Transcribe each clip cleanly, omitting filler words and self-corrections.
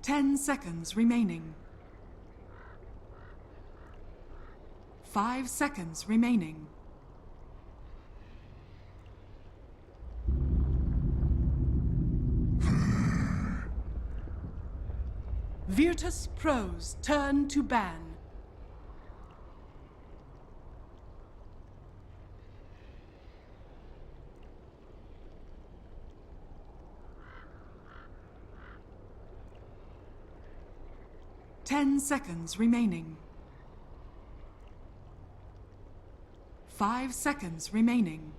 10 seconds remaining. 5 seconds remaining. Virtus.Pro's turn to ban. Ten seconds remaining. 5 seconds remaining.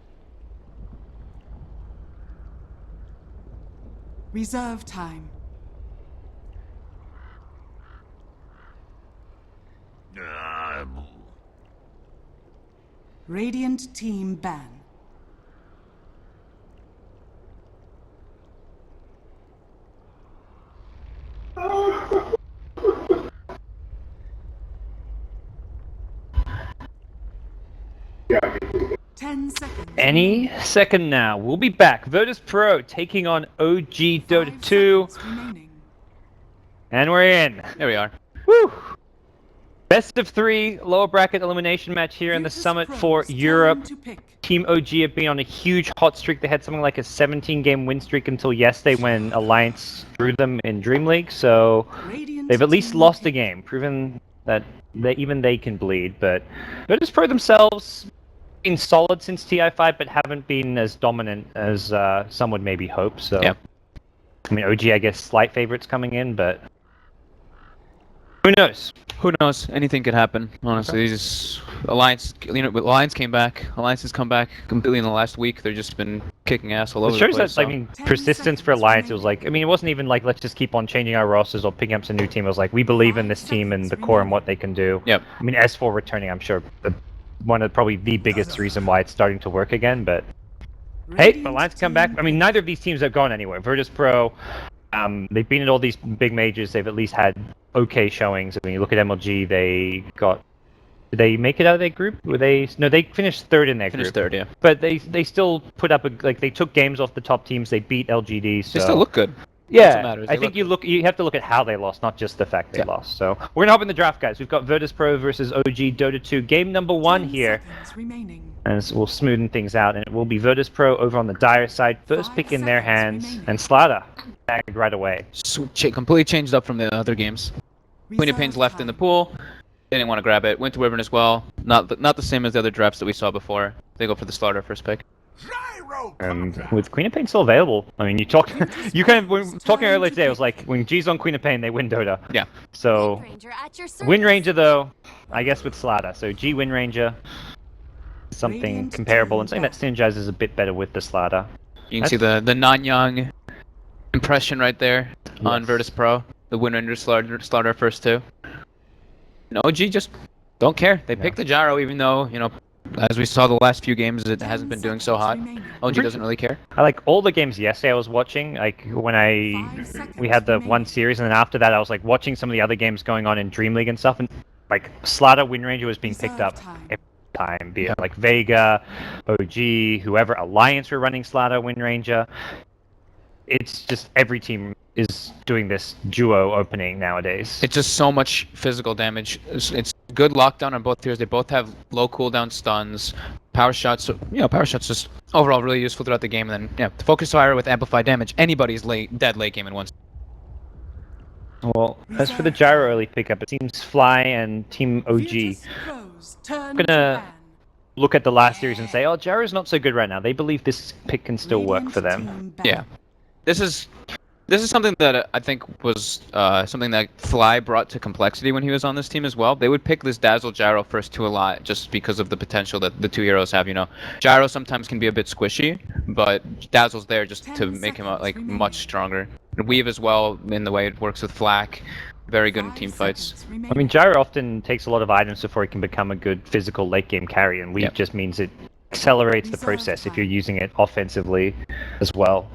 Reserve time. Radiant team ban. Yeah. 10 seconds. Any second now. We'll be back. Virtus.Pro taking on OG Dota 2. And we're in. There we are. Woo! Best of 3 lower bracket elimination match here in the summit for Europe. Team OG have been on a huge hot streak. They had something like a 17-game win streak until yesterday when Alliance drew them in Dream League. So they've at least lost a game, proven that even they can bleed. But Virtus.Pro themselves been solid since TI5, but haven't been as dominant as some would maybe hope. So yeah. I mean, OG, I guess, slight favorites coming in, but who knows? Who knows? Anything could happen. Honestly, just Alliance. Alliance came back. Alliance has come back completely in the last week. They've just been kicking ass all over the place. It shows that, I mean, persistence for Alliance. It was like, I mean, it wasn't even like let's just keep on changing our rosters or picking up some new team. It was like we believe in this team and the core and what they can do. Yep. I mean, S4 returning, I'm sure, one of probably the biggest reason why it's starting to work again. But hey, Alliance come back. I mean, neither of these teams have gone anywhere. Virtus.Pro. They've been at all these big majors. They've at least had okay showings. I mean, you look at MLG. They got. Did they make it out of their group? Were they? No, they finished third in their group. Finished third, yeah. But they still put up like they took games off the top teams. They beat LGD. So. They still look good. Yeah, I think you have to look at how they lost, not just the fact they lost. So we're gonna hop in the draft, guys. We've got Virtus.Pro versus OG Dota 2. Game number 1 here. And we'll smoothen things out, and it will be Virtus.Pro over on the Dire side. First pick in their hands, and Slaughter tagged right away. Completely changed up from the other games. Queen of Pain's left in the pool. They didn't want to grab it. Went to Wyvern as well. Not the same as the other drafts that we saw before. They go for the Slaughter first pick. And with Queen of Pain still available, I mean, you kind of were talking earlier today. It was like when G's on Queen of Pain, they win Dota. Yeah. So Wind Ranger though, I guess with Slaughter. So G Wind Ranger, something comparable, and something that synergizes a bit better with the Slaughter. You can see the Nanyang impression right there on Virtus.Pro. The Wind Ranger Slaughter first two. And OG just don't care. They picked the gyro, even though as we saw the last few games, it hasn't been doing so hot. OG doesn't really care. I like all the games yesterday I was watching, like when we had the one series, and then after that I was like watching some of the other games going on in Dream League and stuff, and like Slaughter Wind Ranger was being picked up every time, be it like Vega, OG, whoever, Alliance were running Slaughter Wind Ranger. It's just every team is doing this duo opening nowadays. It's just so much physical damage. It's good lockdown on both tiers. They both have low cooldown stuns, power shots. So, power shots just overall really useful throughout the game. And then, focus fire with amplified damage. Anybody's dead late game in one. Well, as for the gyro early pickup, it seems Fly and Team OG. I'm gonna look at the last series and say, oh, gyro's not so good right now. They believe this pick can still work for them. Yeah. This is something that I think was something that Fly brought to Complexity when he was on this team as well. They would pick this Dazzle Gyro first two a lot just because of the potential that the two heroes have. Gyro sometimes can be a bit squishy, but Dazzle's there just to make him much stronger. And Weave as well in the way it works with Flak. Very good in team fights. I mean, Gyro often takes a lot of items before he can become a good physical late game carry, and Weave just means it accelerates the process if you're using it offensively as well.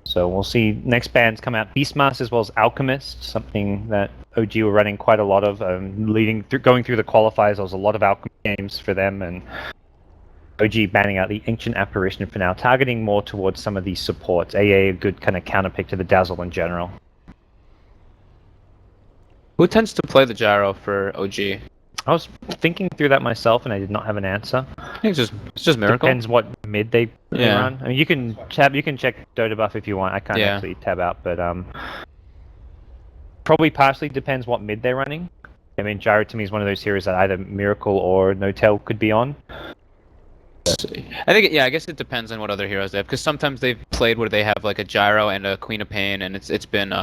So we'll see next bands come out, Beastmaster as well as Alchemist, something that OG were running quite a lot of, going through the qualifiers. There was a lot of Alchemist games for them, and OG banning out the Ancient Apparition for now, targeting more towards some of these supports. AA a good kind of counter pick to the Dazzle in general. Who tends to play the gyro for OG? I was thinking through that myself, and I did not have an answer. I think it's just Miracle. Depends what mid they Yeah. run. I mean, you can check DotA buff if you want. I can't Yeah. actually tab out, but probably partially depends what mid they're running. I mean, gyro to me is one of those heroes that either Miracle or No-Tail could be on. I think, yeah, I guess it depends on what other heroes they have, because sometimes they've played where they have like a gyro and a Queen of Pain, and it's been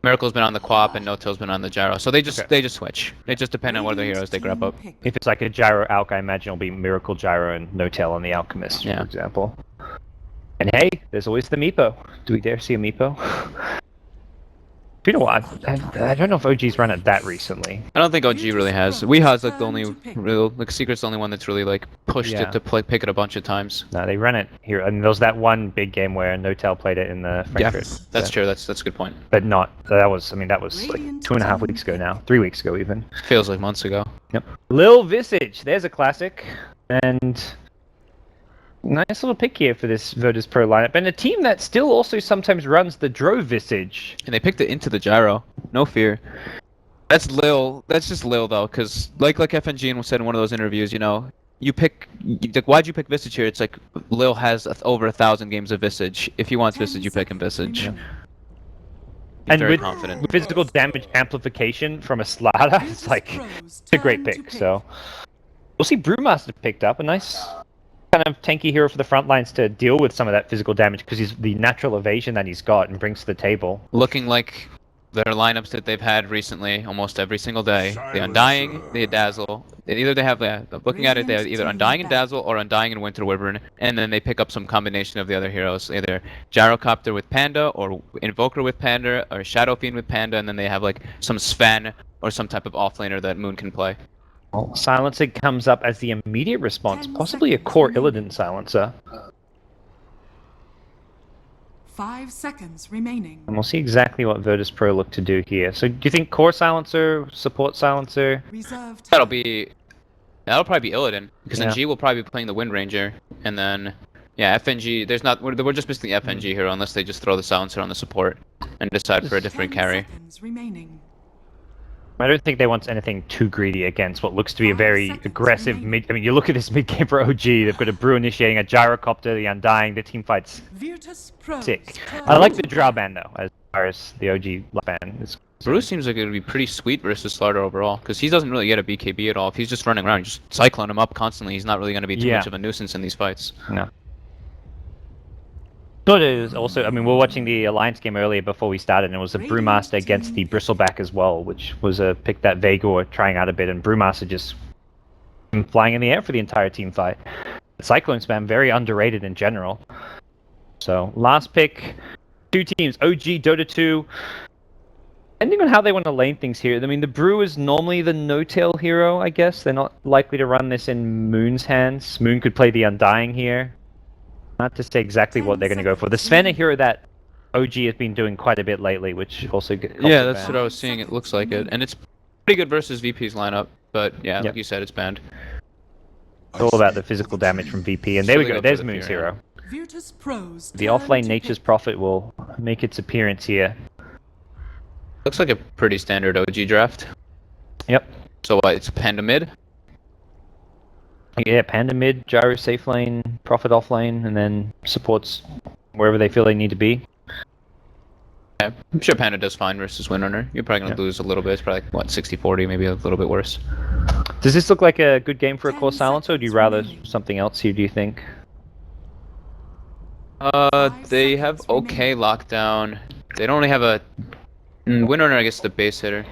Miracle's been on the Quap and No-Tail's been on the gyro, so they just switch. It just depends on what other heroes they grab up. If it's like a gyro alch, I imagine it'll be Miracle gyro and No-Tail on the Alchemist, Yeah. for example. And hey, there's always the Meepo. Do we dare see a Meepo? You know what? I don't know if OG's run it that recently. I don't think OG really has. Weeha's like the only real, like Secret's the only one that's really like pushed Yeah. it to pick it a bunch of times. No, they ran it here. And there was that one big game where No-Tail played it in the Frankfurt. That's true. That's a good point. But not. That was like 2.5 weeks ago now. 3 weeks ago even. Feels like months ago. Yep. Lil Visage. There's a classic. And nice little pick here for this Virtus.Pro lineup. And a team that still also sometimes runs the Drove Visage. And they picked it into the gyro. No fear. That's Lil. That's just Lil though, because like FNG said in one of those interviews, you know, like, why'd you pick Visage here? It's like Lil has over 1,000 games of Visage. If he wants Visage, you pick him Visage. Yeah. He's And very with confident. physical damage amplification from a Slaughter, it's like it's a great pick. So we'll see Brewmaster picked up, a nice kind of tanky hero for the front lines to deal with some of that physical damage because he's the natural evasion that he's got and brings to the table. Looking like their lineups that they've had recently, almost every single day. The Undying, the Dazzle. They have, looking at it, they have either Undying and Dazzle or Undying and Winter Wyvern, and then they pick up some combination of the other heroes, either Gyrocopter with Panda, or Invoker with Panda, or Shadow Fiend with Panda, and then they have like some Sven or some type of offlaner that Moon can play. Well, Silencer comes up as the immediate response, possibly a core Illidan Silencer. 5 seconds remaining. And we'll see exactly what Virtus.Pro look to do here. So do you think core Silencer, support Silencer? Reserve time. That'll probably be Illidan, because Yeah. then G will probably be playing the Wind Ranger, and then yeah, FNG. We're just missing the FNG hero unless they just throw the Silencer on the support and decide for a different 10 carry. seconds remaining. I don't think they want anything too greedy against what looks to be a very 5 seconds aggressive remaining. mid. I mean, you look at this mid game for OG. They've got a Brew initiating, a Gyrocopter, the Undying. The team fights Virtus.Pro. sick. I like the draw ban though, as far as the OG ban is. Bruce seems like it would be pretty sweet versus Slaughter overall, because he doesn't really get a BKB at all. If he's just running around, just cycling him up constantly, he's not really going to be too Yeah. much of a nuisance in these fights. No. But it was also, I mean, we were watching the Alliance game earlier before we started, and it was a Brewmaster against the Bristleback as well, which was a pick that Vega were trying out a bit, and Brewmaster just flying in the air for the entire team fight. Cyclone Spam, very underrated in general. So, last pick, two teams, OG, Dota 2. Depending on how they want to lane things here, I mean, the Brew is normally the No-Tail hero, I guess. They're not likely to run this in Moon's hands. Moon could play the Undying here. Not to say exactly what they're going to go for. The Sven, a hero that OG has been doing quite a bit lately, which also Yeah, that's what I was seeing. It looks like it, and it's pretty good versus VP's lineup. But yeah, like Yep. you said, it's banned. It's all about the physical damage from VP, and there we Really go. go for There's the Moon's fear, hero. Virtus.Pro's The turn offlane to Nature's pick. Prophet will make its appearance here. Looks like a pretty standard OG draft. Yep. So it's Panda mid. Yeah, Panda mid, Gyro safe lane, Prophet off lane, and then supports wherever they feel they need to be. Yeah, I'm sure Panda does fine versus Windrunner. You're probably gonna lose a little bit. It's probably like, what, 60-40, maybe a little bit worse. Does this look like a good game for a 10 core silencer, or do you rather seconds something else here, do you think? They have seconds okay lockdown. They don't really have a Windrunner, I guess, the base hitter.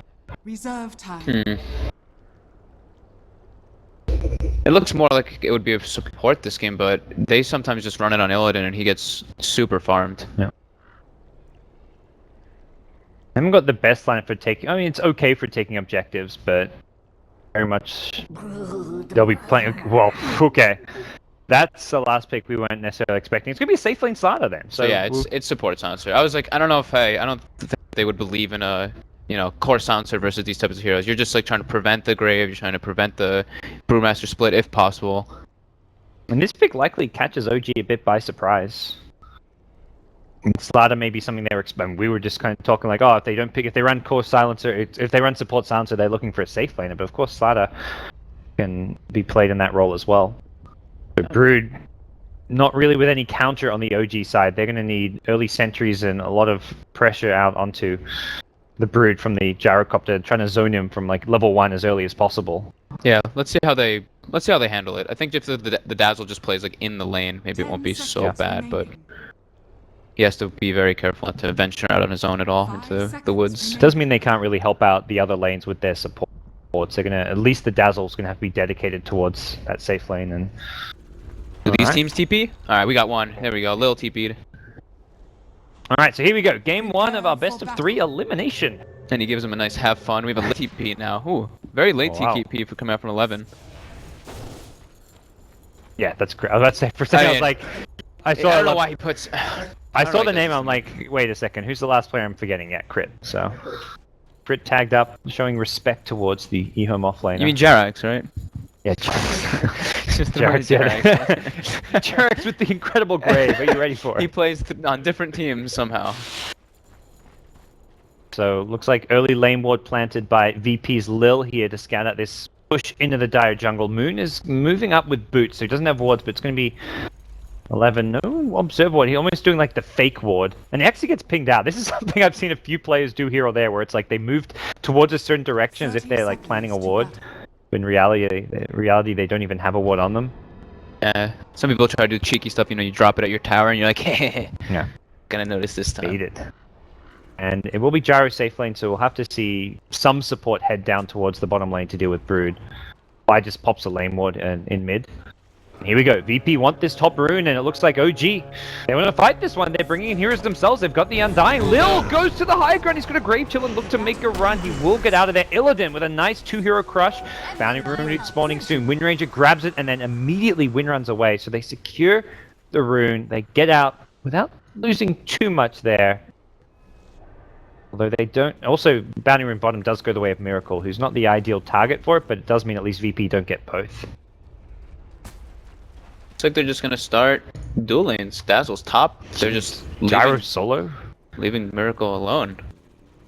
Reserve time. It looks more like it would be a support this game, but they sometimes just run it on Illidan and he gets super farmed. I haven't got the best line for taking. I mean, it's okay for taking objectives, but very much they'll be playing. Well, okay, that's the last pick we weren't necessarily expecting. It's gonna be a safe lane starter then. So yeah, it's support silencer. I was like, I don't know if I don't think they would believe in a core silencer versus these types of heroes. You're just like trying to prevent the grave. You're trying to prevent the Brewmaster split if possible. And this pick likely catches OG a bit by surprise. Slaughter may be something they were expecting. We were just kind of talking like, oh, if they run core silencer, if they run support silencer, they're looking for a safe laner. But of course, Slaughter can be played in that role as well. So Brood, not really with any counter on the OG side. They're going to need early sentries and a lot of pressure out onto the Brood from the gyrocopter, trying to zone him from like level 1 as early as possible. Yeah, let's see how they handle it. I think if the Dazzle just plays like in the lane, maybe it won't be so bad, but he has to be very careful not to venture out on his own at all into the woods. It does mean they can't really help out the other lanes with their support. So at least the Dazzle's gonna have to be dedicated towards that safe lane. And do these teams TP? All right, we got one. There we go. Lil TP'd. All right, so here we go. Game 1 of our best of 3 elimination. And he gives him a nice have fun. We have a late TP now. Ooh, very late TP for coming out from 11. Yeah, that's great. I was about to say for a second, I was like, I don't know why he puts. I saw the name. I'm like, wait a second. Who's the last player I'm forgetting? Yeah, Crit. So Crit tagged up, showing respect towards the eHome offlaner. You mean Jarax, right? Yeah, Jarax. Jarax with the incredible grave. Are you ready for it? He plays on different teams somehow. So looks like early lane ward planted by VP's Lil here to scout out this push into the dire jungle. Moon is moving up with boots, so he doesn't have wards, but it's going to be 11. No observe ward. He's almost doing like the fake ward, and he actually gets pinged out. This is something I've seen a few players do here or there, where it's like they moved towards a certain direction as if they're like planning a ward. In reality, they don't even have a ward on them. Yeah, some people try to do cheeky stuff. You know, you drop it at your tower, and you're like, hey, yeah, gonna notice this time. Bait it. And it will be Gyro safe lane, so we'll have to see some support head down towards the bottom lane to deal with Brood. I just pops a lane ward in mid. Here we go. VP want this top rune, and it looks like OG. They want to fight this one. They're bringing in heroes themselves. They've got the Undying. Lil goes to the high ground. He's got a Grave Chill and look to make a run. He will get out of there. Illidan with a nice 2-hero crush. Bounty rune spawning soon. Wind Ranger grabs it, and then immediately Wind runs away. So they secure the rune. They get out without losing too much there. Although they don't... Also, Bounty Rune bottom does go the way of Miracle, who's not the ideal target for it, but it does mean at least VP don't get both. Looks like they're just gonna start dual lanes. Dazzle's top. They're just Gyro solo? Leaving Miracle alone.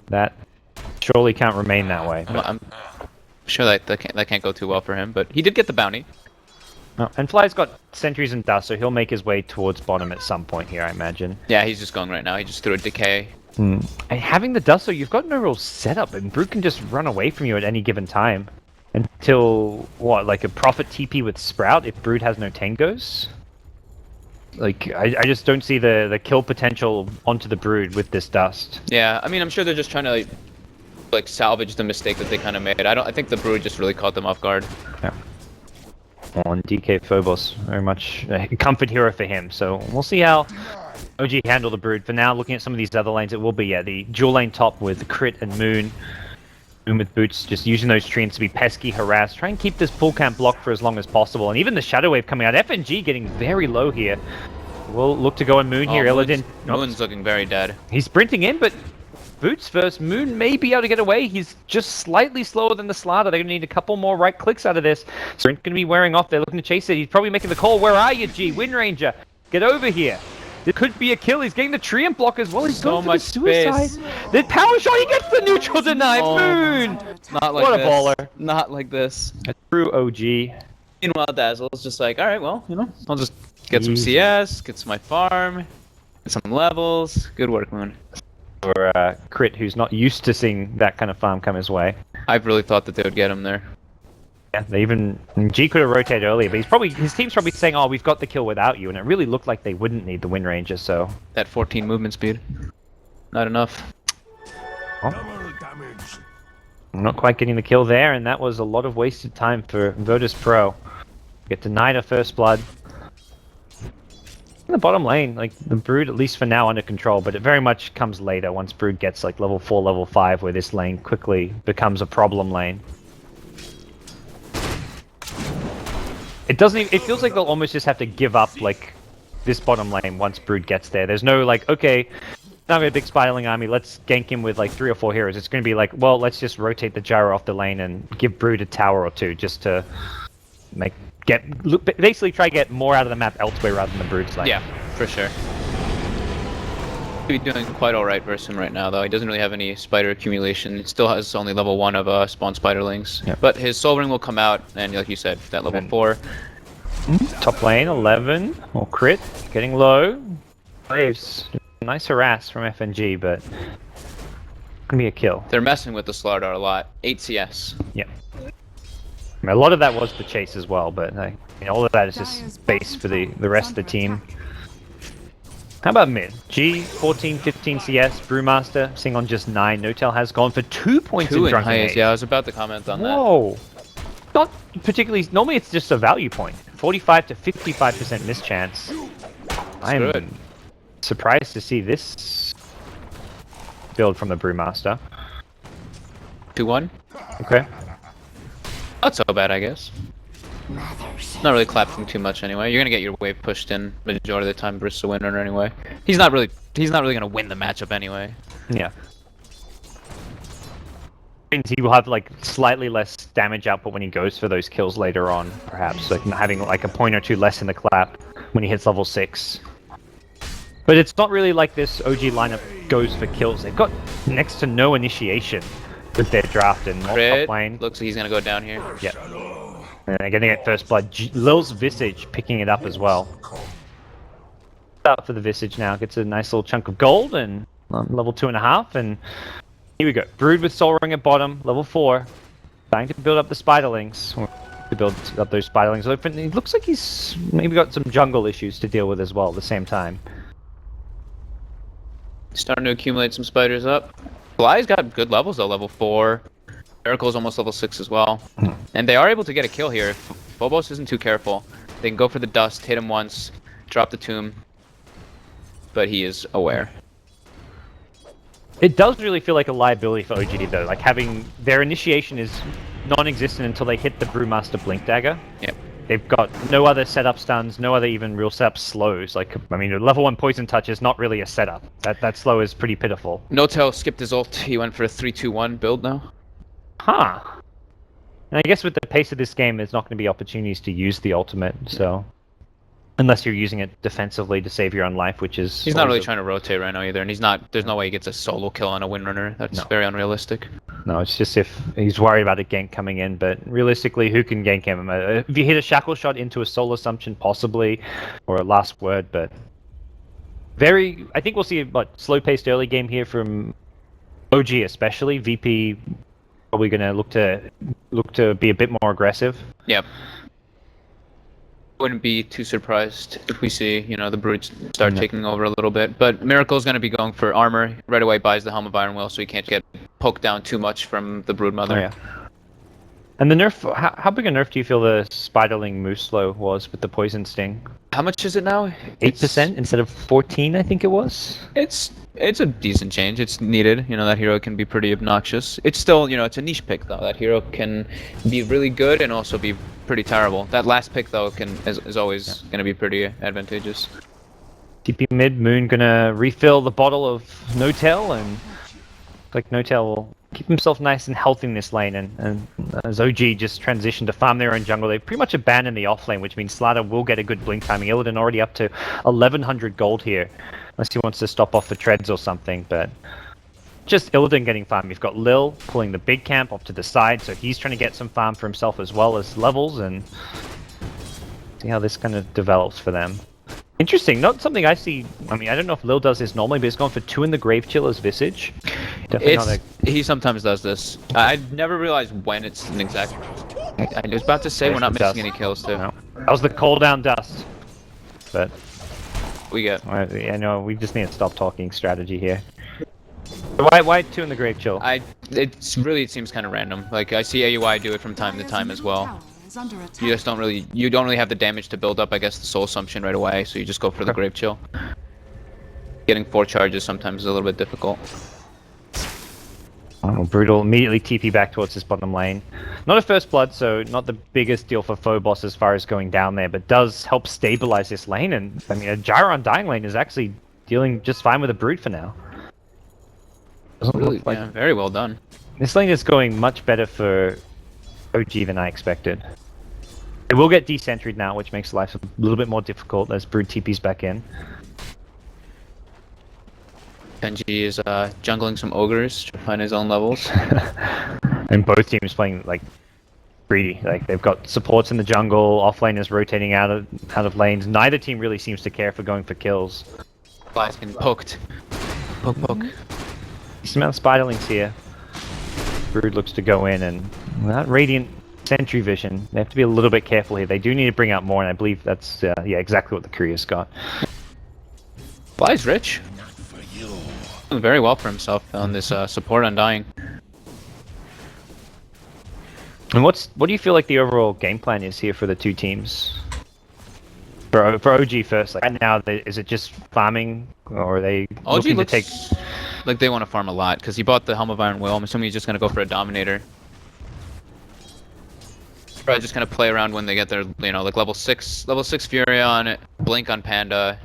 That surely can't remain that way. I'm sure that can't go too well for him, but he did get the bounty. Oh, and Fly's got sentries and dust, so he'll make his way towards bottom at some point here, I imagine. Yeah, he's just going right now. He just threw a decay. And having the dust, so you've got no real setup, and Brood can just run away from you at any given time. Until, what, like a Prophet TP with Sprout if Brood has no Tangos? Like, I just don't see the kill potential onto the Brood with this dust. Yeah, I mean, I'm sure they're just trying to, like salvage the mistake that they kind of made. I think the Brood just really caught them off guard. Yeah. On DK Phobos, very much a comfort hero for him, so we'll see how OG handle the Brood. For now, looking at some of these other lanes, it will be, the dual lane top with Crit and Moon. Moon with boots, just using those treants to be pesky, harass, try and keep this pool camp blocked for as long as possible. And even the Shadow Wave coming out, FNG getting very low here. We'll look to go on Moon here. Moon's looking very dead. He's sprinting in, but Boots first. Moon may be able to get away. He's just slightly slower than the Slaughter. They're going to need a couple more right clicks out of this. Sprint going to be wearing off. They're looking to chase it. He's probably making the call. Where are you, G? Wind Ranger, get over here. This could be a kill. He's getting the Treant block as well. He's so going for much the suicide. Space. The power shot. He gets the neutral denied. Moon. Not like what this. a baller. Not like this. A true OG. Meanwhile, Dazzle's just like, all right, well, you know, I'll just get some CS, get some my farm, get some levels. Good work, Moon. Or Crit, who's not used to seeing that kind of farm come his way. I really thought that they would get him there. Yeah, they even G could have rotated earlier, but his team's probably saying, "Oh, we've got the kill without you," and it really looked like they wouldn't need the Wind Ranger. So that 14 movement speed, not enough. Not quite getting the kill there, and that was a lot of wasted time for Virtus.Pro. Get denied a first blood. In the bottom lane, like the Brood, at least for now, under control, but it very much comes later once Brood gets like level 4, level 5, where this lane quickly becomes a problem lane. It doesn't even, it feels like they'll almost just have to give up like this bottom lane once Brood gets there. There's no like, okay, now we have a big spiraling army, let's gank him with like 3 or 4 heroes. It's going to be like, well, let's just rotate the gyro off the lane and give Brood a tower or two just to basically try to get more out of the map elsewhere rather than the Brood's lane. Yeah, for sure. Be doing quite alright versus him right now, though. He doesn't really have any spider accumulation. He still has only level 1 of spawn spiderlings. Yep. But his soul ring will come out, and like you said, that level 4. Top lane, 11. Or crit. Getting low. Waves. Nice harass from FNG, but gonna be a kill. They're messing with the Slardar a lot. 8 CS. Yep. I mean, a lot of that was the chase as well, but all of that is just base for the rest of the team. How about mid? G, 14, 15 CS, Brewmaster, seeing on just 9. Notel has gone for 2 points in Drunken highest. Age. Yeah, I was about to comment on that. Whoa! Not particularly, normally it's just a value point. 45 to 55% miss chance. I am good. surprised to see this build from the Brewmaster. 2-1. Okay. Not so bad, I guess. Not really collapsing too much anyway. You're gonna get your wave pushed in majority of the time. Brist's a winner anyway. He's not really gonna win the matchup anyway. Yeah. Means he will have like slightly less damage output when he goes for those kills later on, perhaps like having like a point or two less in the clap when he hits level 6. But it's not really like this OG lineup goes for kills. They've got next to no initiation with their draft and top Crit. lane. Looks like he's gonna go down here. Yeah. And they're getting it first blood. Lil's Visage picking it up as well. Up for the Visage now. Gets a nice little chunk of gold and level 2.5. And here we go. Brood with Soul Ring at bottom, level 4. Trying to build up the Spiderlings. To build up those Spiderlings. It looks like he's maybe got some jungle issues to deal with as well at the same time. Starting to accumulate some spiders up. Fly's got good levels though, level 4. Miracle's almost level 6 as well. And they are able to get a kill here if Phobos isn't too careful. They can go for the dust, hit him once, drop the tomb. But he is aware. It does really feel like a liability for OG though, like having their initiation is non-existent until they hit the Brewmaster Blink Dagger. Yep. They've got no other setup stuns, no other even real setup slows. Like, I mean, a level 1 Poison Touch is not really a setup. That slow is pretty pitiful. Notel skipped his ult. He went for a 3-2-1 build now. Huh. And I guess with the pace of this game, there's not going to be opportunities to use the ultimate, so... Unless you're using it defensively to save your own life, which is... He's not really trying to rotate right now either, and he's not... There's no way he gets a solo kill on a Windrunner. That's very unrealistic. No, it's just if he's worried about a gank coming in, but realistically, who can gank him? If you hit a shackle shot into a soul assumption, possibly, or a last word, but... I think we'll see a slow-paced early game here from OG especially. VP probably going to look to be a bit more aggressive. Yep. Wouldn't be too surprised if we see, the Brutes start taking over a little bit. But Miracle's going to be going for armor. Right away buys the Helm of Iron Will so he can't get poked down too much from the Broodmother. Oh, yeah. And the nerf, how big a nerf do you feel the Spiderling Mooslow was with the Poison Sting? How much is it now? 8% instead of 14, I think it was? It's a decent change. It's needed. That hero can be pretty obnoxious. It's still, it's a niche pick though. That hero can be really good and also be pretty terrible. That last pick though is always going to be pretty advantageous. TP mid, Moon gonna refill the bottle of Notel, and like Notel will keep himself nice and healthy in this lane, and as OG just transitioned to farm their own jungle, they've pretty much abandoned the off lane, which means Slardar will get a good blink timing. Illidan already up to 1100 gold here, unless he wants to stop off for treads or something, but just Illidan getting farm. You've got Lil pulling the big camp off to the side, so he's trying to get some farm for himself as well as levels, and see how this kind of develops for them. Interesting, not something I see. I mean, I don't know if Lil does this normally, but he's gone for 2 in the Grave Chiller's Visage. He sometimes does this. I never realized when it's an exact... I was about to say we're not missing any kills too. No. That was the cooldown dust. But... We get... I know, we just need to stop talking strategy here. Why 2 in the Grave Chill? It seems kind of random. Like, I see AUI do it from time to time as well. You just don't really have the damage to build up, I guess, the Soul Assumption right away, so you just go for the Grave Chill. Getting 4 charges sometimes is a little bit difficult. Oh, Brutal immediately TP back towards this bottom lane. Not a first blood, so not the biggest deal for Phobos as far as going down there, but does help stabilize this lane, and I mean, a Gyro on Dying Lane is actually dealing just fine with a Brute for now. Doesn't Really, look like... yeah, very well done. This lane is going much better for OG than I expected. It will get decentried now, which makes life a little bit more difficult as Brood TP's back in. Genji is jungling some ogres to find his own levels. And both teams playing like greedy. Like they've got supports in the jungle, offlaners rotating out of lanes. Neither team really seems to care for going for kills. Fly's getting poked. Poke. Decent amount of spiderlings here. Brood looks to go in, and that Radiant Sentry Vision, they have to be a little bit careful here. They do need to bring out more, and I believe that's yeah, exactly what the Courier's got. Fly's rich. Doing very well for himself on this support Undying. And what do you feel like the overall game plan is here for the two teams? For OG first, like right now, is it just farming, or are they looking to take? Like they want to farm a lot because he bought the Helm of Iron Will. I'm assuming he's just gonna go for a Dominator. Probably just gonna play around when they get their, you know, like level 6 Fury on it, Blink on Panda.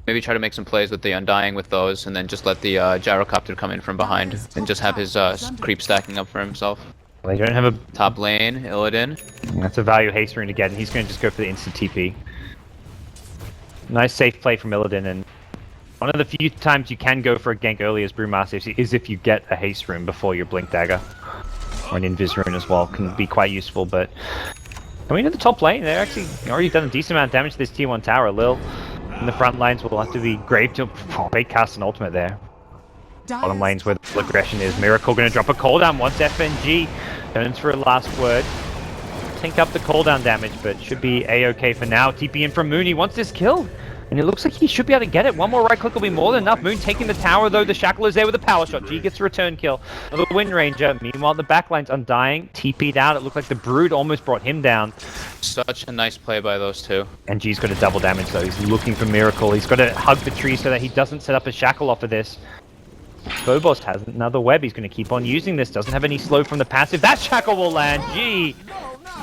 Maybe try to make some plays with the Undying with those, and then just let the Gyrocopter come in from behind and just have his creep stacking up for himself. They don't have a Top lane, Illidan. That's a value haste rune to get, and he's going to just go for the instant TP. Nice safe play from Illidan, and one of the few times you can go for a gank early as Brewmaster is if you get a haste rune before your Blink Dagger. Or an Invis rune as well, can be quite useful, but coming to the top lane, they're actually already done a decent amount of damage to this tier 1 tower. Lil in the front lines will have to be Grave to bait cast an ultimate there. Bottom lanes where the full aggression is. Miracle going to drop a cooldown once FNG turns for a last word. Tank up the cooldown damage, but should be a-okay for now. TP in from Moon, he wants this kill. And it looks like he should be able to get it. One more right click will be more than enough. Moon taking the tower though. The Shackle is there with a power shot. G gets a return kill. The Wind Ranger. Meanwhile, the backline's Undying. TP'd out. It looked like the Brood almost brought him down. Such a nice play by those two. And G's got a double damage though. He's looking for Miracle. He's got to hug the tree so that he doesn't set up a Shackle off of this. Phobos has another web. He's going to keep on using this. Doesn't have any slow from the passive. That Shackle will land. G,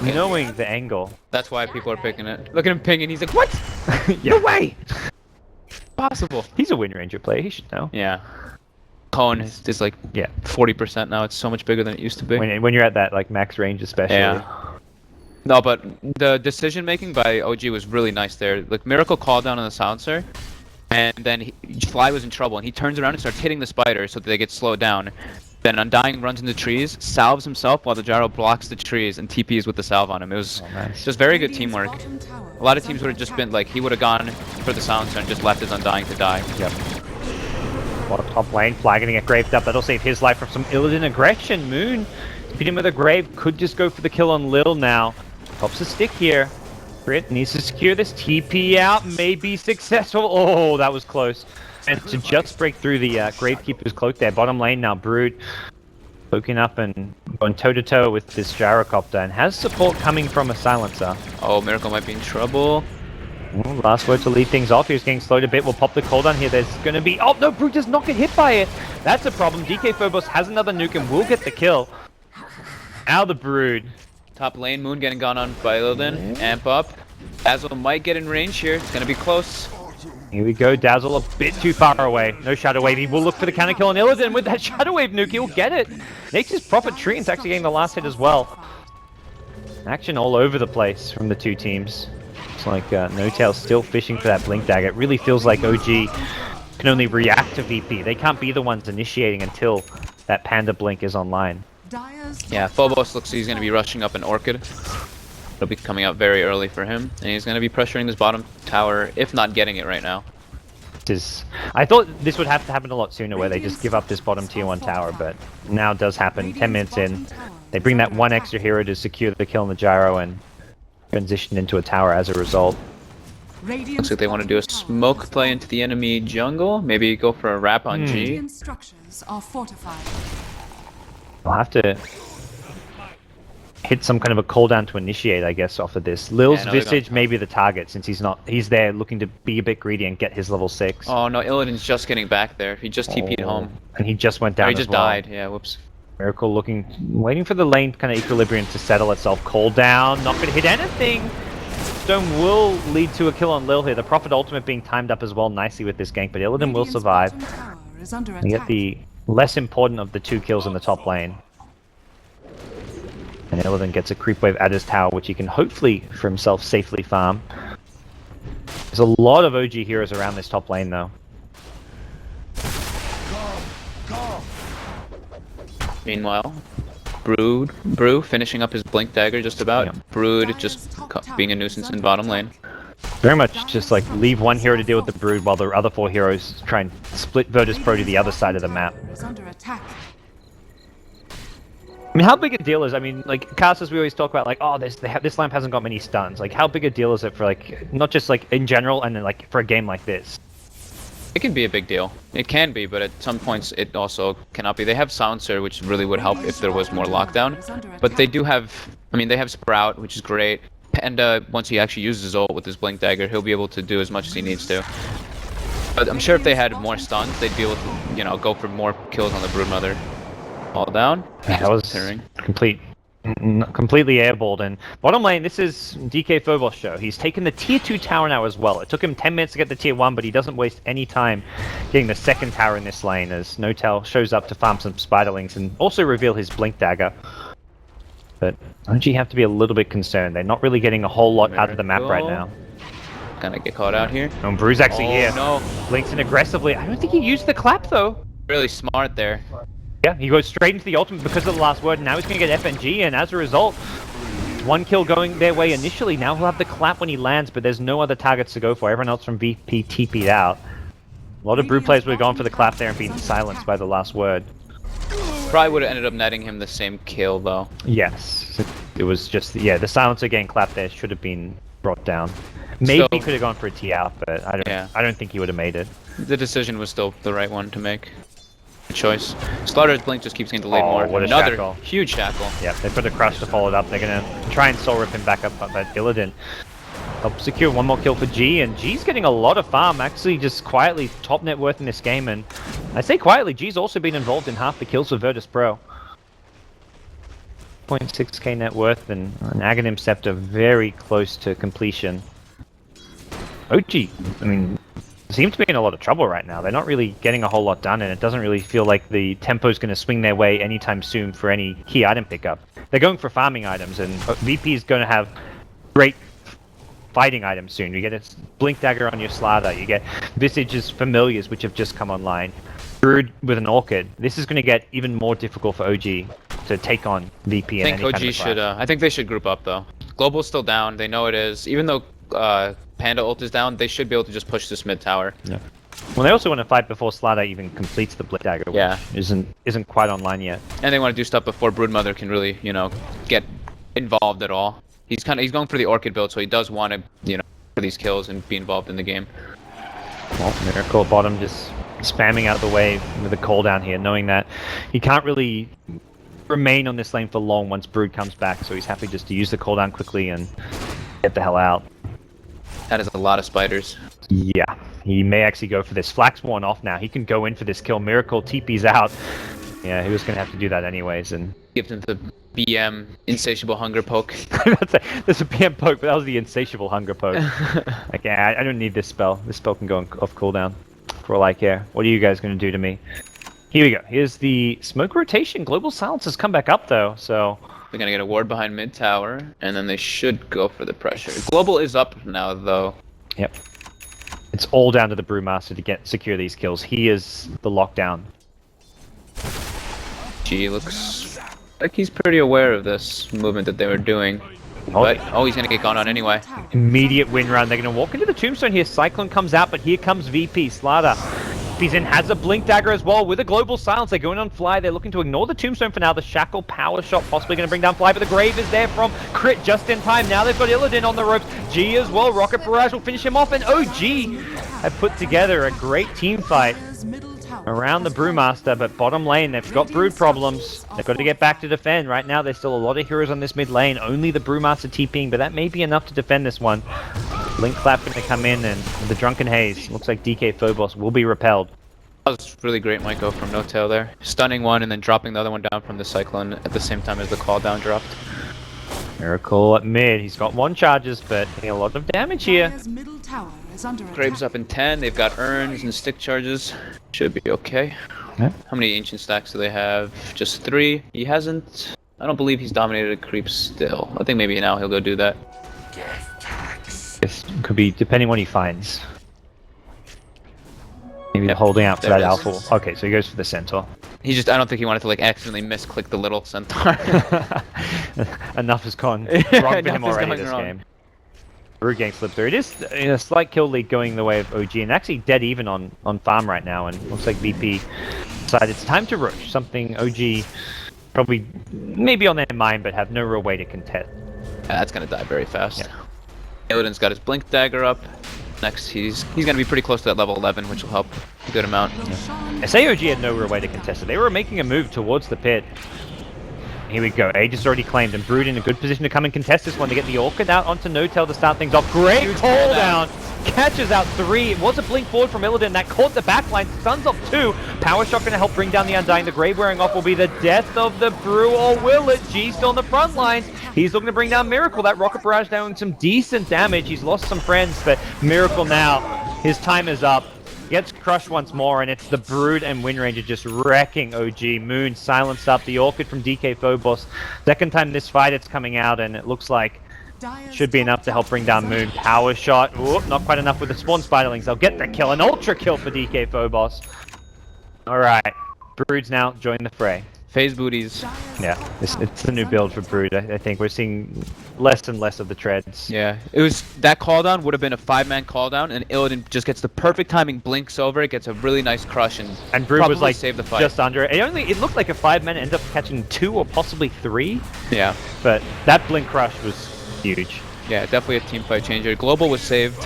knowing the angle. That's why people are picking it. Look at him pinging. He's like, what? Yeah. No way. Possible. He's a Wind Ranger player. He should know. Yeah. Cone is like 40% now. It's so much bigger than it used to be. When you're at that like max range, especially. Yeah. No, but the decision making by OG was really nice there. Like Miracle called down on the silencer, and then Fly was in trouble, and he turns around and starts hitting the spider so that they get slowed down. Then Undying runs into trees, salves himself while the gyro blocks the trees, and TPs with the salve on him. It was just very good teamwork. A lot of teams would have just been like, he would have gone for the silencer and just left his Undying to die. Yep. Well, top lane, Fly getting it graved up. That'll save his life from some Illidan aggression. Moon, hit him with a grave, could just go for the kill on Lil now. Pops a stick here. Crit needs to secure this. TP out, may be successful. Oh, that was close. And to just break through the Gravekeeper's cloak there. Bottom lane now, Brood poking up and going toe-to-toe with this Gyrocopter, and has support coming from a silencer. Oh, Miracle might be in trouble. Ooh, last word to lead things off. He's getting slowed a bit. We'll pop the cooldown here. There's going to be... Oh, no, Brood does not get hit by it. That's a problem. DK Phobos has another nuke and will get the kill. Now the Brood. Top lane, Moon getting gone on by Illidan. Amp up. Dazzle might get in range here. It's going to be close. Here we go, Dazzle a bit too far away. No Shadow Wave. He will look for the counter kill on Illidan with that Shadow Wave nuke. He'll get it. Nature's Prophet Tree is actually getting the last hit as well. Action all over the place from the two teams. Looks like No-Tail's still fishing for that Blink Dagger. It really feels like OG can only react to VP. They can't be the ones initiating until that Panda Blink is online. Yeah, Phobos looks like he's going to be rushing up an Orchid. It'll be coming out very early for him, and he's going to be pressuring this bottom tower, if not getting it right now. I thought this would have to happen a lot sooner, where they just give up this bottom tier 1 tower, but now it does happen. 10 minutes in, they bring that one extra hero to secure the kill on the gyro and transition into a tower as a result. Looks like they want to do a smoke play into the enemy jungle, maybe go for a wrap on G. I'll have to hit some kind of a cooldown to initiate, I guess, off of this. Lil's Visage may be the target, since he's there looking to be a bit greedy and get his level 6. Oh no, Illidan's just getting back there. He just TP'd home. And he just went down. He just died. Yeah, whoops. Miracle waiting for the lane kind of equilibrium to settle itself. Cooldown, not gonna hit anything. Stone will lead to a kill on Lil here. The Prophet ultimate being timed up as well nicely with this gank, but Illidan will survive. We get the less important of the 2 kills in the top lane. And Illidan gets a creep wave at his tower, which he can hopefully, for himself, safely farm. There's a lot of OG heroes around this top lane, though. Meanwhile, Brew finishing up his Blink Dagger just about. Yeah. Brood just being a nuisance in bottom lane. Very much just like leave one hero to deal with the Brood while the other 4 heroes try and split Virtus.Pro to the other side of the map. Is under attack. I mean, how big a deal is, I mean, like, casters we always talk about, like, oh, this lamp hasn't got many stuns. Like, how big a deal is it for, like, not just, like, in general, and then, like, for a game like this? It can be a big deal. It can be, but at some points it also cannot be. They have Silencer, which really would help if there was more lockdown. But they do have, I mean, they have Sprout, which is great. Panda, once he actually uses his ult with his Blink Dagger, he'll be able to do as much as he needs to. But I'm sure if they had more stuns, they'd be able to, you know, go for more kills on the Broodmother. All down. That was completely airballed. And bottom lane, this is DK Phobos' show. He's taken the tier 2 tower now as well. It took him 10 minutes to get the tier 1, but he doesn't waste any time getting the second tower in this lane as Notel shows up to farm some spiderlings and also reveal his Blink Dagger. But OG have to be a little bit concerned. They're not really getting a whole lot out of the map right now. Gonna get caught out here. And Brew's actually here. No. Blinks in aggressively. I don't think he used the clap though. Really smart there. Yeah, he goes straight into the ultimate because of the last word, and now he's going to get FNG, and as a result, 1 kill going their way initially. Now he'll have the clap when he lands, but there's no other targets to go for. Everyone else from VP TP'd out. A lot of Brew players would have gone for the clap there and been silenced by the last word. Probably would have ended up netting him the same kill, though. Yes. It was just, yeah, the silencer getting clapped there should have been brought down. Maybe he could have gone for a T out, but I don't think he would have made it. The decision was still the right one to make. Choice. Slaughter's Blink just keeps getting delayed more. What Another shackle. huge shackle. Yeah, they put a crush to follow it up. They're going to try and soul rip him back up, but Illidan helps secure 1 more kill for G, and G's getting a lot of farm, actually just quietly top net worth in this game, and I say quietly, G's also been involved in half the kills for Virtus.Pro. 0.6k net worth, and an Aghanim Scepter very close to completion. OG, I mean, seem to be in a lot of trouble right now. They're not really getting a whole lot done, and it doesn't really feel like the tempo's going to swing their way anytime soon for any key item pickup. They're going for farming items, and VP is going to have great fighting items soon. You get a Blink Dagger on your Slaughter, you get Visage's Familiars, which have just come online. Brood with an Orchid. This is going to get even more difficult for OG to take on VP. I think OG should, I think they should group up, though. Global's still down, they know it is. Even though Panda ult is down, they should be able to just push this mid tower. Yeah. Well, they also want to fight before Slaughter even completes the Blink Dagger, which isn't quite online yet. And they want to do stuff before Broodmother can really, you know, get involved at all. He's going for the Orchid build, so he does want to, you know, for these kills and be involved in the game. Well, Miracle at bottom just spamming out the way with a cooldown here, knowing that he can't really remain on this lane for long once Brood comes back, so he's happy just to use the cooldown quickly and get the hell out. That is a lot of spiders. Yeah, he may actually go for this. Flax worn off now. He can go in for this kill. Miracle TP's out. Yeah, he was going to have to do that anyways. And Gives him the BM Insatiable Hunger Poke. there's a BM poke, but that was the Insatiable Hunger Poke. Okay, I don't need this spell. This spell can go off cooldown for all I care. What are you guys going to do to me? Here we go. Here's the smoke rotation. Global Silence has come back up though, so... They're gonna get a ward behind mid tower, and then they should go for the pressure. Global is up now, though. Yep. It's all down to the Brewmaster to secure these kills. He is the lockdown. G looks like he's pretty aware of this movement that they were doing. But, he's gonna get gone on anyway. Immediate win run. They're gonna walk into the tombstone here. Cyclone comes out, but here comes VP. Slaughter. He's in, has a Blink Dagger as well with a Global Silence. They're going on Fly. They're looking to ignore the tombstone for now. The Shackle Power Shot possibly going to bring down Fly, but the Grave is there from Crit just in time. Now they've got Illidan on the ropes. G as well. Rocket Barrage will finish him off, and OG have put together a great team fight around the Brewmaster, but bottom lane, they've got Brood problems. They've got to get back to defend. Right now, there's still a lot of heroes on this mid lane. Only the Brewmaster TPing, but that may be enough to defend this one. Blink Clap going to come in, and the Drunken Haze. Looks like DK Phobos will be repelled. That was really great Maiko from Notail there. Stunning one and then dropping the other one down from the Cyclone at the same time as the call down dropped. Miracle at mid. He's got 1 charges, but a lot of damage here. Graves up in 10. They've got urns and stick charges. Should be okay. Yeah. How many ancient stacks do they have? Just 3. He hasn't... I don't believe he's dominated a creep still. I think maybe now he'll go do that. Yes, could be depending on what he finds. Maybe they're holding out for that alpha. Okay, so he goes for the Centaur. He just, I don't think he wanted to like accidentally misclick the little centaur. Enough has gone wrong for him Enough is already going this wrong. game. Brood gang slipped through. It is in a slight kill lead going the way of OG, and actually dead even on farm right now. And looks like VP decided it's time to rush. Something OG probably maybe on their mind, but have no real way to contest. Yeah, that's gonna die very fast. Yeah. Illidan's got his blink dagger up. Next, he's gonna be pretty close to that level 11, which will help a good amount. I say OG had no real way to contest it. They were making a move towards the pit. Here we go. Age is already claimed, and Brood in a good position to come and contest this one. To get the Orchid out onto No-Tail to start things off. Great call down. Catches out 3. It was a blink forward from Illidan. That caught the backline. Stuns off 2. Power Shot going to help bring down the Undying. The Grave wearing off will be the death of the Brew, or will it? G still on the front lines. He's looking to bring down Miracle. That Rocket Barrage doing some decent damage. He's lost some friends, but Miracle now, his time is up. Gets crushed once more, and it's the Brood and Wind Ranger just wrecking OG. Moon silenced up the Orchid from DK Phobos. Second time this fight it's coming out, and it looks like should be enough to help bring down Moon. Power Shot. Ooh, not quite enough with the Spawn Spiderlings. They'll get the kill. An Ultra kill for DK Phobos. Alright. Brood's now join the fray. Phase booties. Yeah, it's the new build for Brood. I think we're seeing less and less of the treads. Yeah, it was that cooldown would have been a 5-man cooldown, and Illidan just gets the perfect timing, blinks over, it gets a really nice crush, and Brood was like save the fight. just under it. It looked like a 5-man ended up catching 2 or possibly 3. Yeah, but that blink crush was huge. Yeah, definitely a team fight changer. Global was saved.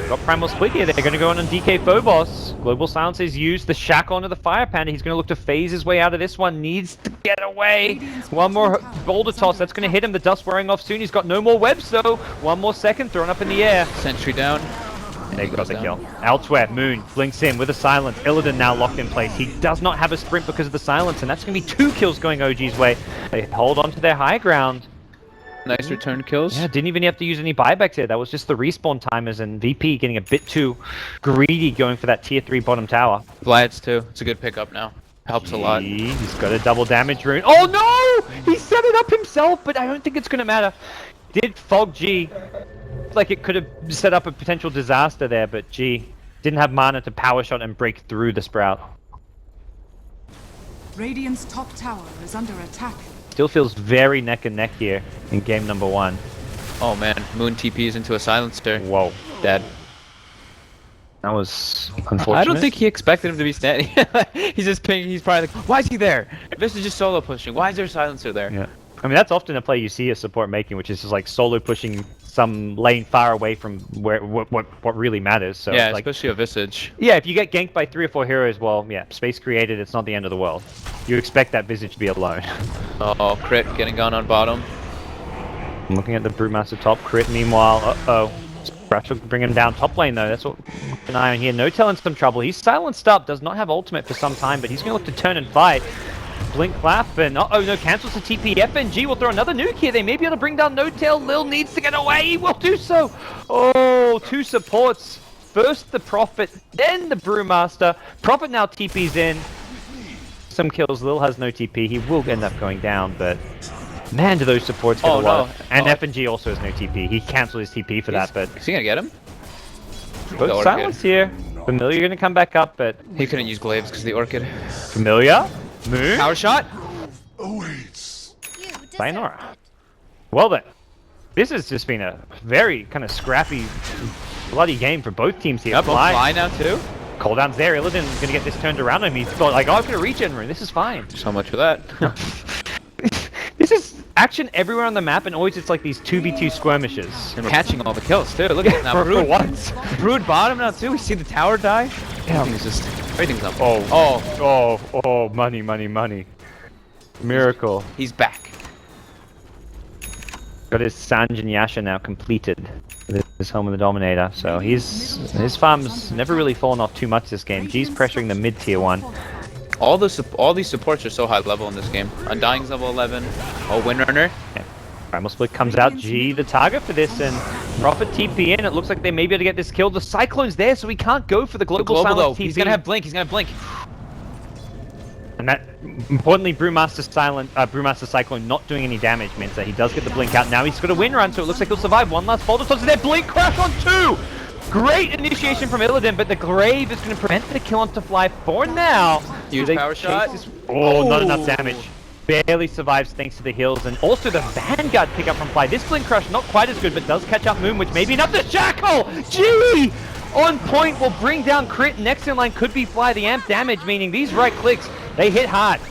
Got Primal Split here. They're going to go on DK Phobos. Global Silence is used. The Shackle onto the Fire Panda. He's going to look to phase his way out of this one. Needs to get away. One more Boulder Toss. That's going to hit him. The dust wearing off soon. He's got no more webs though. One more second thrown up in the air. Sentry down. They got the kill. Elsewhere, Moon blinks in with a silence. Illidan now locked in place. He does not have a sprint because of the silence, and that's going to be 2 kills going OG's way. They hold on to their high ground. Nice return kills. Yeah, didn't even have to use any buybacks here. That was just the respawn timers, and VP getting a bit too greedy going for that tier 3 bottom tower. Vlads too. It's a good pickup now. Helps a lot. He's got a double damage rune. Oh no! He set it up himself, but I don't think it's going to matter. Did Fog G. Like it could have set up a potential disaster there, but G didn't have mana to power shot and break through the Sprout. Radiant's top tower is under attack. Still feels very neck and neck here in game number 1. Oh man, Moon TPs into a silencer. Whoa. Dead. That was unfortunate. I don't think he expected him to be standing. He's just pinging. He's probably like, why is he there? This is just solo pushing. Why is there a silencer there? Yeah. I mean, that's often a play you see a support making, which is just like solo pushing some lane far away from where what really matters. So yeah, like, especially a Visage. yeah, if you get ganked by 3 or 4 heroes, well, yeah, space created, it's not the end of the world. You expect that Visage to be alone. Oh, crit getting gone on bottom. I'm looking at the Brewmaster top crit, meanwhile, uh-oh. Rush will bring him down top lane though, that's what keep an eye on here. No-Tail in some trouble. He's silenced up, does not have ultimate for some time, but he's going to look to turn and fight. Blink clap, and uh-oh, no, cancels the TP. FNG will throw another nuke here. They may be able to bring down No-Tail. Lil needs to get away. He will do so. Oh, 2 supports. First the Prophet, then the Brewmaster. Prophet now TP's in. Some kills. Lil has no TP. He will end up going down, but man, do those supports get a lot. No. And FNG also has no TP. He canceled his TP for that, but Is he gonna get him? both silence here. Familiar going to come back up, but He couldn't use glaives because of the Orchid. Familiar. Moon. Power shot? Awaits. Sayonara. Well then, this has just been a very kind of scrappy, bloody game for both teams here. Yep, both fly now too. Cooldown's there. Illidan's going to get this turned around on him. He's got like, oh, I've got a regen rune. This is fine. So much for that. This is action everywhere on the map, and always it's like these 2v2 skirmishes. And we're catching all the kills too. Look at that now. For once. Brood bottom now too. We see the tower die. Yeah. Everything's up. Oh, money, money, money. Miracle. He's back. Got his Sanj and Yasha now completed with his Home of the Dominator, so his farm's never really fallen off too much this game. G's pressuring the mid tier 1. All these supports are so high level in this game. Undying's level 11. Oh, Windrunner. Yeah. Primal Split comes out. G the target for this, and Prophet TP in. It looks like they may be able to get this kill. The Cyclone's there, so we can't go for the global Though. silence TP. He's gonna have blink. He's gonna blink. And that, importantly, Brewmaster Cyclone not doing any damage means that he does get the blink out. Now he's got a win run, so it looks like he'll survive. One last Boulder Toss is there. Blink crash on 2! Great initiation from Illidan, but the Grave is going to prevent the kill onto Fly for now. Huge Do they power chase shot. this? Oh, not enough damage. Barely survives thanks to the heals, and also the Vanguard pickup from Fly. This Blink Crush not quite as good, but does catch up Moon, which may be enough to Shackle! Gee! On point will bring down crit. Next in line could be Fly. The amp damage, meaning these right clicks, they hit hard.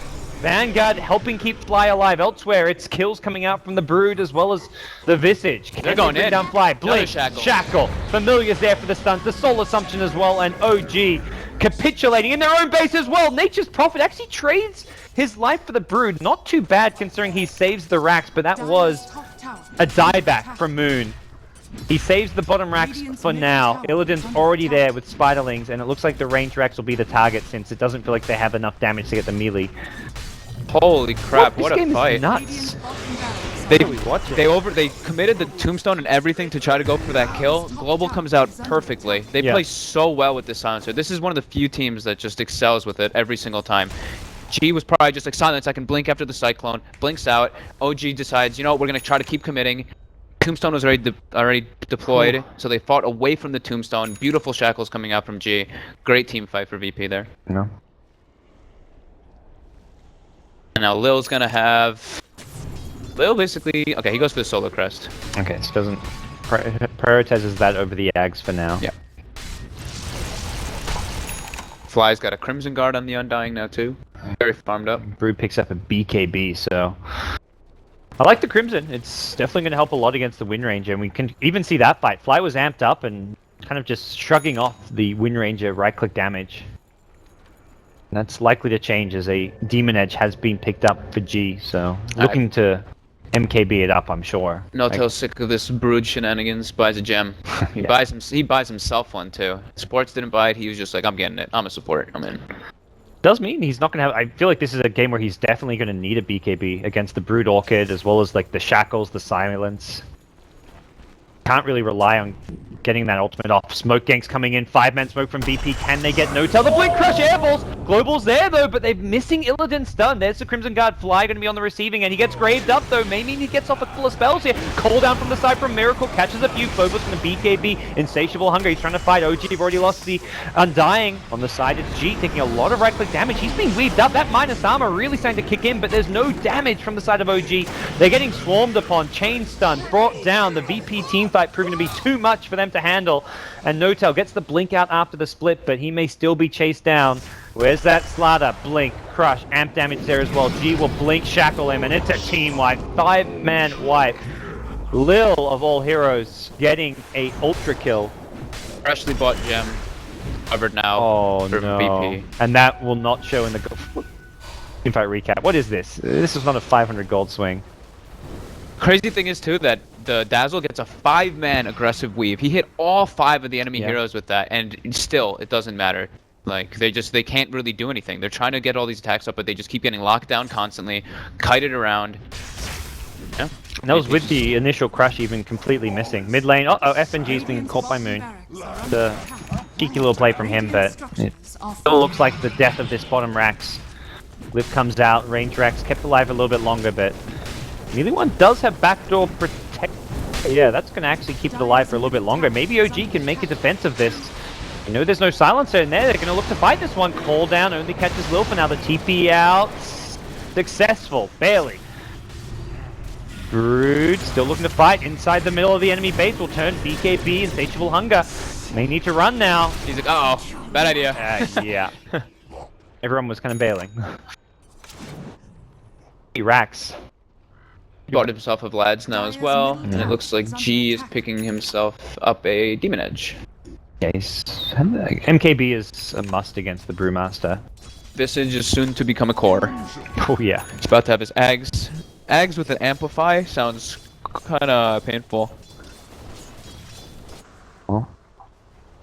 Vanguard helping keep Fly alive. Elsewhere, it's kills coming out from the Brood as well as the Visage. They're going in. Down Fly. Blink, Shackle. Familiar's there for the stuns. The Soul Assumption as well, and OG capitulating in their own base as well. Nature's Prophet actually trades his life for the Brood. Not too bad considering he saves the racks, but that was a dieback from Moon. He saves the bottom racks for now. Illidan's already there with Spiderlings, and it looks like the range racks will be the target since it doesn't feel like they have enough damage to get the melee. Holy crap! What a fight! Is nuts. They committed the tombstone and everything to try to go for that kill. Global comes out perfectly. They play so well with this silencer. This is one of the few teams that just excels with it every single time. G was probably just like, silence, I can blink after the cyclone. Blinks out. OG decides, you know, we're gonna try to keep committing. Tombstone was already deployed, so they fought away from the tombstone. Beautiful shackles coming out from G. Great team fight for VP there. No. And now Lil's gonna have... Lil basically... Okay, he goes for the Solar Crest. Okay, so doesn't... prioritizes that over the Ags for now. Yeah. Fly's got a Crimson Guard on the Undying now too. Very farmed up. Brood picks up a BKB, so... I like the Crimson. It's definitely going to help a lot against the Wind Ranger, and we can even see that fight. Fly was amped up and kind of just shrugging off the Wind Ranger right-click damage. And that's likely to change as a Demon Edge has been picked up for G, so looking to MKB it up, I'm sure. Notel's sick of this Brood shenanigans, buys a gem. He buys himself one too. Sports didn't buy it, he was just like, I'm getting it. I'm a support, I'm in. Does mean he's not going to have... I feel like this is a game where he's definitely going to need a BKB against the Brood Orchid, as well as like the Shackles, the Silence. Can't really rely on getting that ultimate off. Smoke ganks coming in, 5-man smoke from VP. Can they get Notel? The Blink Crush airballs! Global's there though, but they're missing Illidan's stun. There's the Crimson Guard Fly going to be on the receiving end. He gets graved up though. Maybe he gets off a full of spells here. Call down from the side from Miracle, catches a few. Phobos from the BKB. Insatiable Hunger. He's trying to fight OG. They've already lost the Undying. On the side, it's G taking a lot of right-click damage. He's being weaved up. That minus armor really starting to kick in, but there's no damage from the side of OG. They're getting swarmed upon. Chain stun brought down. The VP team fight proving to be too much for them to handle. And Notel gets the blink out after the split, but he may still be chased down. Where's that Slaughter? Blink, Crush, amp damage there as well. G will blink, shackle him, and it's a team wipe. 5-man wipe. Lil, of all heroes, getting a ultra kill. Freshly bought gem. Covered now. Oh for no. VP. And that will not show in the team fight recap. What is this? This is not a 500 gold swing. Crazy thing is too that the Dazzle gets a 5-man aggressive weave. He hit all 5 of the enemy heroes with that, and still it doesn't matter. Like they can't really do anything. They're trying to get all these attacks up, but they just keep getting locked down constantly, kited around. Yeah. And that was with the initial crush even completely missing. Mid lane, FNG's being caught by Moon. The cheeky little play from him, but it still looks like the death of this bottom Rax. Lift comes out, range Rax kept alive a little bit longer, but neither one does have backdoor protect. Yeah, that's going to actually keep it alive for a little bit longer. Maybe OG can make a defense of this. You know, there's no silencer in there. They're going to look to fight this one. Call down only catches Lil for now. The TP out. Successful. Barely. Brood still looking to fight inside the middle of the enemy base. Will turn BKB. Insatiable Hunger. May need to run now. He's like, uh-oh. Bad idea. Yeah. Everyone was kind of bailing. Rax. He bought himself a Vlad's now as well, and it looks like G is picking himself up a Demon Edge. Yes. MKB is a must against the Brewmaster. Visage is soon to become a core. Oh yeah. He's about to have his Ags. Ags with an Amplify sounds kinda painful. Well,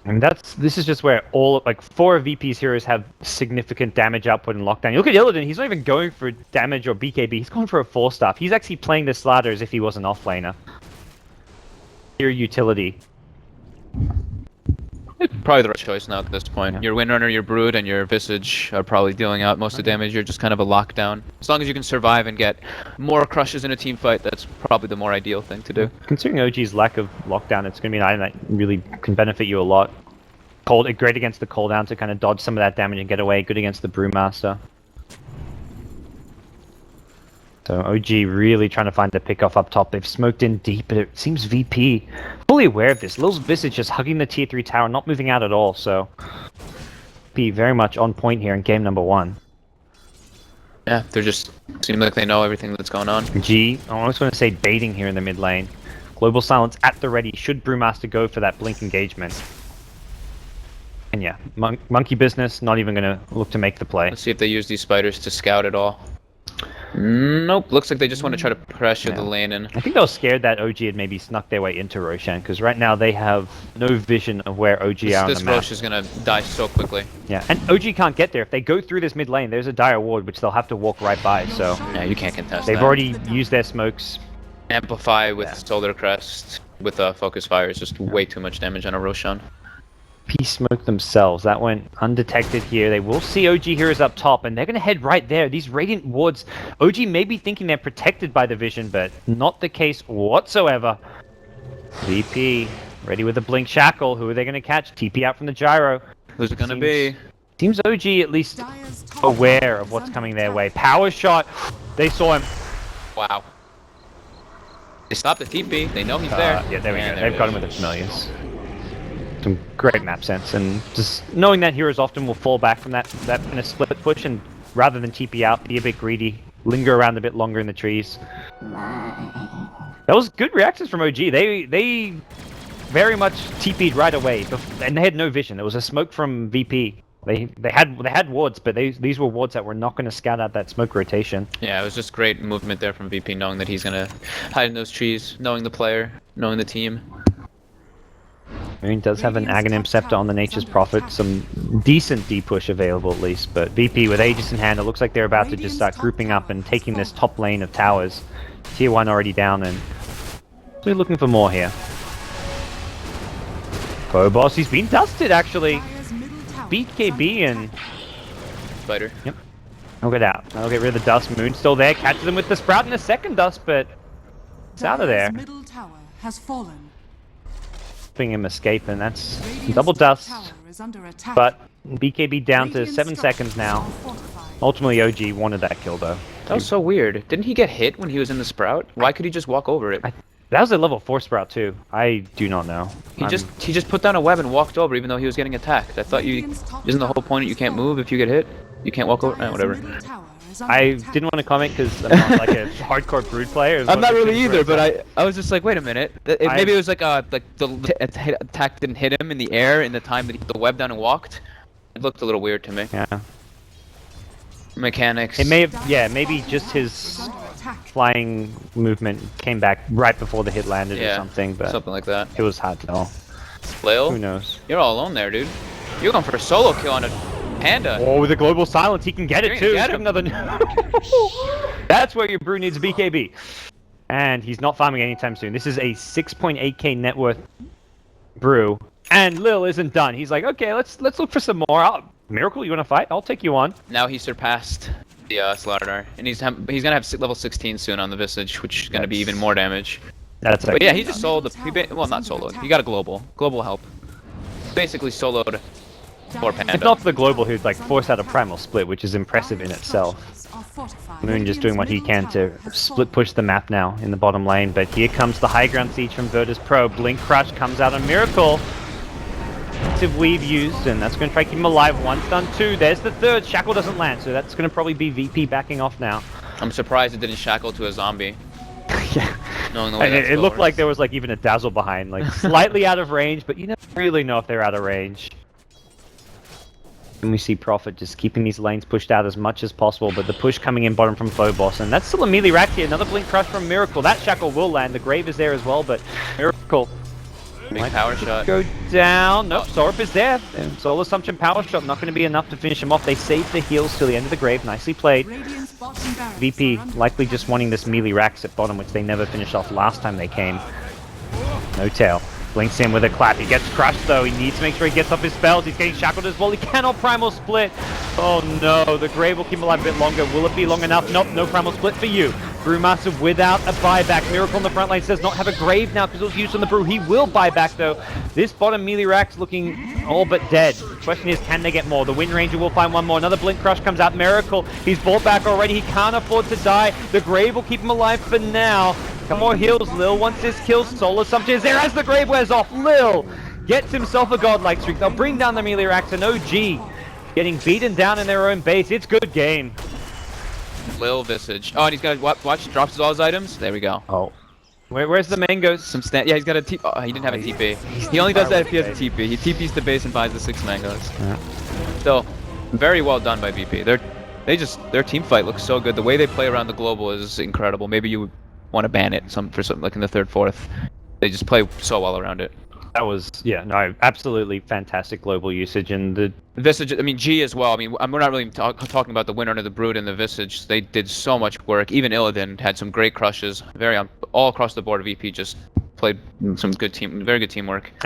and this is just where all, like, 4 of VP's heroes have significant damage output and lockdown. You look at Illidan, he's not even going for damage or BKB, he's going for a 4-staff. He's actually playing the Slaughter as if he was an offlaner. Pure utility. Probably the right choice now at this point. Yeah. Your Windrunner, your Brood, and your Visage are probably dealing out most of the damage. You're just kind of a lockdown. As long as you can survive and get more crushes in a team fight, that's probably the more ideal thing to do. Considering OG's lack of lockdown, it's going to be an item that really can benefit you a lot. Great against the cooldown to kind of dodge some of that damage and get away. Good against the Brewmaster. So OG really trying to find the pick off up top. They've smoked in deep, but it seems VP fully aware of this. Lil's Visage just hugging the tier 3 tower, not moving out at all. So VP very much on point here in game number 1. Yeah, they're just seem like they know everything that's going on. G, I almost want to say baiting here in the mid lane. Global Silence at the ready. Should Brewmaster go for that blink engagement? And yeah, monkey business. Not even going to look to make the play. Let's see if they use these spiders to scout at all. Nope, looks like they just want to try to pressure the lane in. I think they were scared that OG had maybe snuck their way into Roshan, because right now they have no vision of where OG are on the map. This Rosh is going to die so quickly. Yeah, and OG can't get there. If they go through this mid lane, there's a dire ward, which they'll have to walk right by, so... Yeah, you can't contest They've that. already used their smokes. Amplify with Solar Crest, with Focus Fire is just way too much damage on a Roshan. P-smoke themselves. That went undetected here. They will see OG heroes up top, and they're going to head right there. These Radiant wards, OG may be thinking they're protected by the vision, but not the case whatsoever. VP, ready with a Blink Shackle. Who are they going to catch? TP out from the Gyro. Who's it going to be? Seems OG at least aware of what's coming their way. Power shot. They saw him. Wow. They stopped the TP. They know he's there. Yeah, there we go. They've got him with the familiars. Some great map sense, and just knowing that heroes often will fall back from that in a split push, and rather than TP out, be a bit greedy, linger around a bit longer in the trees. That was good reactions from OG. They very much TP'd right away, and they had no vision. There was a smoke from VP. They had wards, but these were wards that were not going to scout out that smoke rotation. Yeah, it was just great movement there from VP, knowing that he's going to hide in those trees, knowing the player, knowing the team. Moon does have an Aghanim Scepter on the Nature's Prophet, some decent D-push available at least, but VP with Aegis in hand, it looks like they're about to just start grouping up and taking this top lane of towers. Tier 1 already down, and we're looking for more here. Boss, he's been dusted actually. Beat KB and... Spider. Yep. I'll get out. I'll get rid of the dust. Moon still there, catches him with the Sprout in a second dust, but it's out of there. Middle tower has fallen. Him escape, and that's double dust, but BKB down to 7 seconds now. Ultimately OG wanted that kill though. That was so weird. Didn't he get hit when he was in the Sprout? Why could he just walk over it? That was a level 4 Sprout too. I do not know. He just put down a web and walked over even though he was getting attacked. I thought isn't the whole point that you can't move if you get hit? You can't walk over? Whatever. I didn't want to comment because I'm not like a hardcore Brood player. I'm not really either, but I was just like, wait a minute. Maybe it was like the attack didn't hit him in the air in the time that he put the web down and walked. It looked a little weird to me. Yeah. Mechanics. It may have, yeah, maybe just his flying movement came back right before the hit landed or something, but something like that. It was hard to tell. Flail? Who knows? You're all alone there, dude. You're going for a solo kill on a Panda. Oh, with a global silence, he can get it too. Get him. Another. That's where your brew needs BKB, and he's not farming anytime soon. This is a 6.8k net worth brew, and Lil isn't done. He's like, okay, let's look for some more. Miracle, you want to fight? I'll take you on. Now he surpassed the Slardar, and he's gonna have level 16 soon on the Visage, which is gonna be even more damage. That's but yeah, he just soloed the. Well, not soloed. He got a global help. Basically soloed. It's not the global who's like forced out a primal split, which is impressive in itself. Moon just doing what he can to split push the map now in the bottom lane, but here comes the high ground siege from Virtus.Pro. Blink Crush comes out on Miracle. Active weave used, and that's going to try to keep him alive. One's done, two. There's the third. Shackle doesn't land, so that's going to probably be VP backing off now. I'm surprised it didn't shackle to a zombie. Yeah. Knowing the way it looked like there was like even a dazzle behind, like slightly out of range, but you don't really know if they're out of range. And we see Prophet just keeping these lanes pushed out as much as possible, but the push coming in bottom from Phobos, and that's still a melee rack here. Another Blink Crush from Miracle. That Shackle will land. The Grave is there as well, but Miracle big power shot. Go down. Nope, Sorp is there. And Soul Assumption power shot not going to be enough to finish him off. They save the heals till the end of the Grave. Nicely played. VP likely just wanting this melee racks at bottom, which they never finished off last time they came. No tail. Blinks in with a clap. He gets crushed though. He needs to make sure he gets off his spells. He's getting shackled as well. He cannot primal split. Oh no, the Grave will keep him alive a bit longer. Will it be long enough? Nope, no primal split for you. Brewmaster without a buyback. Miracle on the front line does not have a Grave now because it was used on the Brew. He will buy back though. This bottom melee rack's looking all but dead. Question is, can they get more? The Wind Ranger will find one more. Another Blink Crush comes out. Miracle, he's bought back already. He can't afford to die. The Grave will keep him alive for now. Come more heals, Lil. Once this kills, Soul Assumption is there as the Grave wears off. Lil gets himself a godlike streak. They'll bring down the melee racks and OG getting beaten down in their own base. It's good game. Lil Visage. Oh, and he's got watch. Drops all his items. There we go. Oh. Where's the mangoes? Some yeah, he's got a TP. Oh, he didn't have a TP. He only does that if he has a TP. He TPs the base and buys the 6 mangoes. Yeah. Still, very well done by VP. Their team fight looks so good. The way they play around the global is incredible. Maybe you would want to ban it for something like in the 3rd, 4th. They just play so well around it. That was, yeah, no, absolutely fantastic global usage, and the Visage, I mean, G as well. I mean, we're not really talking about the winner of the Brood and the Visage. They did so much work. Even Illidan had some great crushes. All across the board, VP just played some good very good teamwork. And